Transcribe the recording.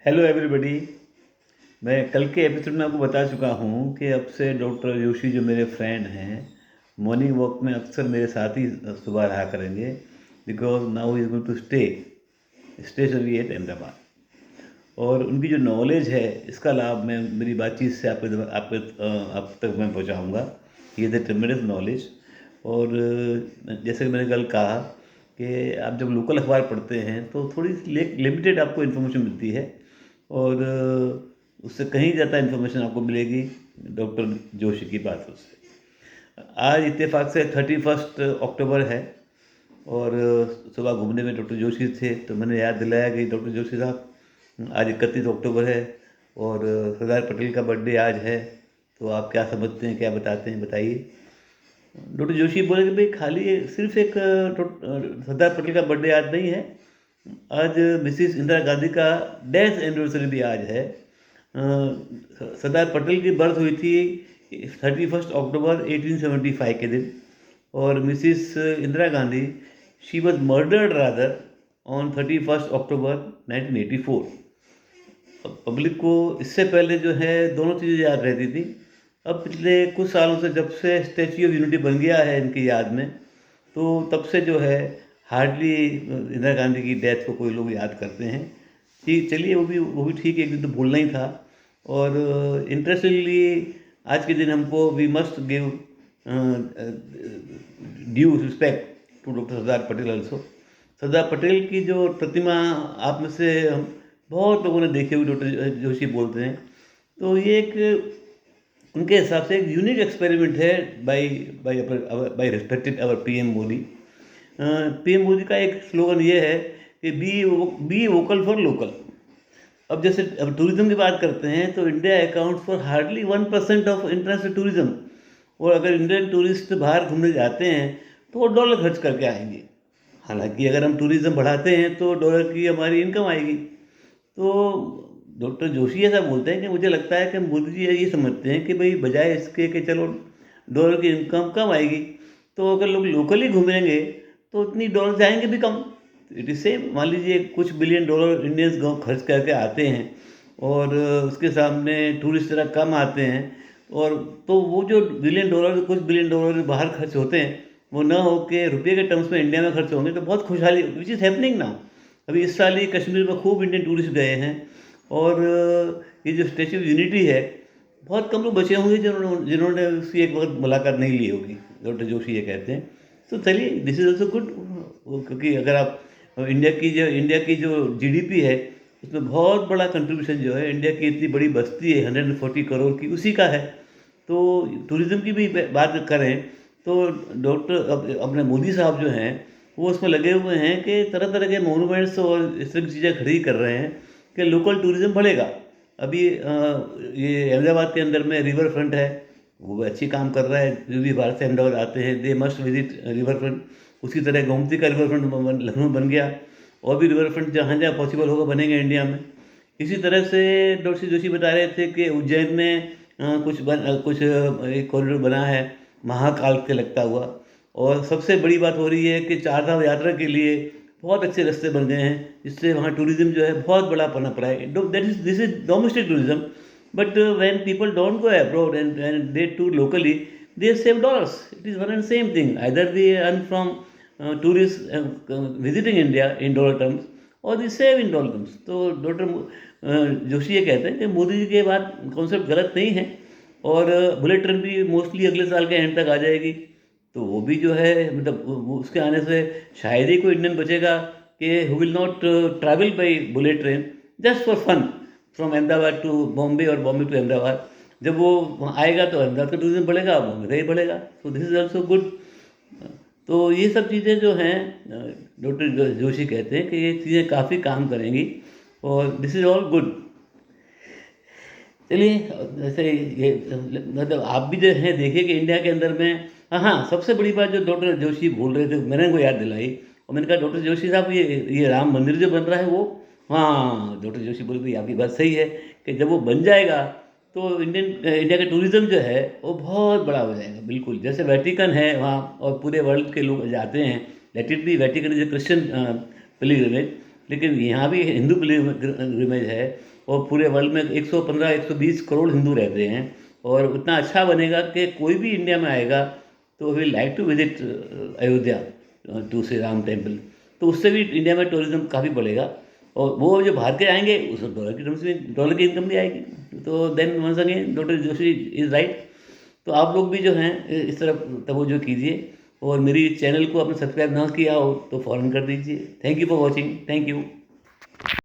Hello everybody. मैं कल के एपिसोड में आपको बता चुका हूँ कि अब से डॉक्टर जोशी जो मेरे फ्रेंड हैं, मॉर्निंग वॉक में अक्सर मेरे साथ ही सुबह रहा करेंगे, because now is going to stay at Ahmedabad. और उनकी जो नॉलेज है इसका लाभ मैं मेरी बातचीत से आप तक मैं पहुँचाऊँगा। ये द ट्रेमेंडस नॉलेज। और जैसे कि मैंने कल कहा कि आप जब लोकल अखबार पढ़ते हैं तो थोड़ी सी लिमिटेड आपको इन्फॉर्मेशन मिलती है, और उससे कहीं ज़्यादा इन्फॉर्मेशन आपको मिलेगी डॉक्टर जोशी की बातों से। आज इत्तेफाक से 31 अक्टूबर है, और सुबह घूमने में डॉक्टर जोशी थे तो मैंने याद दिलाया कि डॉक्टर जोशी साहब, आज 31 अक्टूबर है और सरदार पटेल का बर्थडे आज है। तो आप क्या समझते हैं, क्या बताते हैं, बताइए। डॉक्टर जोशी बोले कि भाई खाली सिर्फ एक सरदार पटेल का बर्थडे आज नहीं है, आज मिसिस इंदिरा गांधी का डेथ एनिवर्सरी भी आज है। सरदार पटेल की बर्थ हुई थी 31 अक्टूबर 1875 के दिन, और Mrs Indira Gandhi she was murdered rather on 31 October 1984। Public को इससे पहले जो है दोनों चीज़ें याद रहती थी। अब पिछले कुछ सालों से जब से स्टैच्यू ऑफ यूनिटी बन गया है इनकी याद में, तो तब से जो है हार्डली इंदिरा गांधी की डेथ को कोई लोग याद करते हैं। ठीक, चलिए वो भी ठीक है, एक दिन तो भूलना ही था। और इंटरेस्टिंगली आज के दिन हमको we must give due respect to doctor Sardar Patel also. Sardar Patel की जो प्रतिमा आप में से हम बहुत लोगों ने देखी हुई, डॉक्टर जोशी बोलते हैं, तो ये एक उनके हिसाब से एक यूनिक एक्सपेरिमेंट है बाय बाय रिस्पेक्टेड अवर पीएम मोदी। पीएम मोदी का एक स्लोगन ये है कि बी वोकल फॉर लोकल। अब जैसे अब टूरिज्म की बात करते हैं तो India account for hardly 1% of international tourism. और अगर इंडियन टूरिस्ट बाहर घूमने जाते हैं तो वो डॉलर खर्च करके आएंगे। हालांकि अगर हम टूरिज्म बढ़ाते हैं तो डॉलर की हमारी इनकम आएगी। तो डॉक्टर जोशी ऐसा बोलते हैं कि मुझे लगता है कि मोदी जी ये समझते हैं कि भाई बजाय इसके कि चलो डॉलर की इनकम कम आएगी, तो अगर लोग लोकली घूमेंगे तो उतनी डॉलर जाएंगे भी कम। इट इज सेम, मान लीजिए कुछ बिलियन डॉलर इंडियंस गाँव खर्च करके आते हैं और उसके सामने टूरिस्ट जरा कम आते हैं, और तो वो जो कुछ बिलियन डॉलर बाहर खर्च होते हैं वो ना हो के रुपये के टर्म्स में इंडिया में खर्च होंगे तो बहुत खुशहाली, विच इज़ हैपनिंग नाउ। अभी इस साल ही कश्मीर में खूब इंडियन टूरिस्ट गए हैं, और ये जो स्टैच्यू ऑफ यूनिटी है, बहुत कम लोग बचे होंगे जिन्होंने उसकी एक वक्त मुलाकात नहीं ली होगी, डॉक्टर जोशी ये कहते हैं। तो चलिए, दिस इज़ ऑल्सो गुड, क्योंकि अगर आप इंडिया की जो जीडीपी है उसमें बहुत बड़ा कंट्रीब्यूशन जो है, इंडिया की इतनी बड़ी बस्ती है 140 करोड़ की, उसी का है। तो टूरिज़्म की भी बात करें तो अपने मोदी साहब जो हैं वो उसमें लगे हुए हैं कि तरह तरह के मोनूमेंट्स और इस तरह की चीज़ें खड़ी कर रहे हैं कि लोकल टूरिज़्म बढ़ेगा। अभी ये अहमदाबाद के अंदर में रिवर फ्रंट है, वो भी अच्छी काम कर रहा है। जो भी बाहर से अहमदाबाद आते हैं they must visit river front. उसी तरह गोमती का रिवर फ्रंट लखनऊ बन गया, और भी रिवर फ्रंट जहाँ जहाँ पॉसिबल होगा बनेंगे इंडिया में। इसी तरह से डॉक्टर जोशी बता रहे थे कि उज्जैन में कुछ एक कॉरिडोर बना है महाकाल के लगता हुआ। और सबसे बड़ी बात हो रही है कि चारधाम यात्रा के लिए बहुत अच्छे रास्ते बन गए हैं, जिससे वहाँ टूरिज़्म जो है बहुत बड़ा पनप रहा है। This is domestic tourism, but when people don't go abroad and they tour locally, they save dollars. It is one and same thing. Either they earn from tourists visiting India in dollar terms, or they save in dollar terms. तो doctor Joshi ये कहते हैं कि मोदी जी के बाद concept गलत नहीं है, और बुलेट ट्रेन भी मोस्टली अगले साल के एंड तक आ जाएगी। तो वो भी जो है मतलब उसके आने से शायद ही कोई इंडियन बचेगा कि who will not travel by bullet train just for fun from Ahmedabad to Bombay और बॉम्बे टू अहमदाबाद। जब वो वहाँ आएगा तो अहमदाबाद का टूरिज्म बढ़ेगा, बॉम्बे का ही बढ़ेगा। तो दिस इज़ ऑल्सो गुड। तो ये सब चीज़ें जो हैं डॉक्टर जोशी कहते हैं कि ये चीज़ें काफ़ी काम करेंगी, और दिस इज़ ऑल गुड। चलिए, जैसे ये मतलब आप भी जो है देखिए कि इंडिया के अंदर में, हाँ, सबसे बड़ी बात जो डॉक्टर जोशी बोल रहे थे मैंने उनको याद दिलाई, और मैंने कहा डॉक्टर जोशी साहब ये राम मंदिर जो बन रहा है वो, हाँ, डॉक्टर जोशी बोले भाई आपकी बात सही है कि जब वो बन जाएगा तो इंडिया का टूरिज़्म जो है वो बहुत बड़ा हो जाएगा। बिल्कुल जैसे वेटिकन है वहाँ, और पूरे वर्ल्ड के लोग जाते हैं। Let it be Vatican is a Christian pilgrimage, लेकिन यहाँ भी हिंदू पिलग्रिमेज है और पूरे वर्ल्ड में 115-120 करोड़ हिंदू रहते हैं और इतना अच्छा बनेगा कि कोई भी इंडिया में आएगा तो we like to visit Ayodhya to Shri Ram temple. तो उससे भी इंडिया में टूरिज्म काफ़ी बढ़ेगा और वो जो बाहर के आएंगे उस डॉलर की इनकम भी आएगी। तो then once again doctor Joshi is right. तो आप लोग भी जो हैं इस तरफ तवज्जो कीजिए और मेरी चैनल को आपने सब्सक्राइब ना किया हो तो फ़ौरन कर दीजिए। Thank you for watching. Thank you.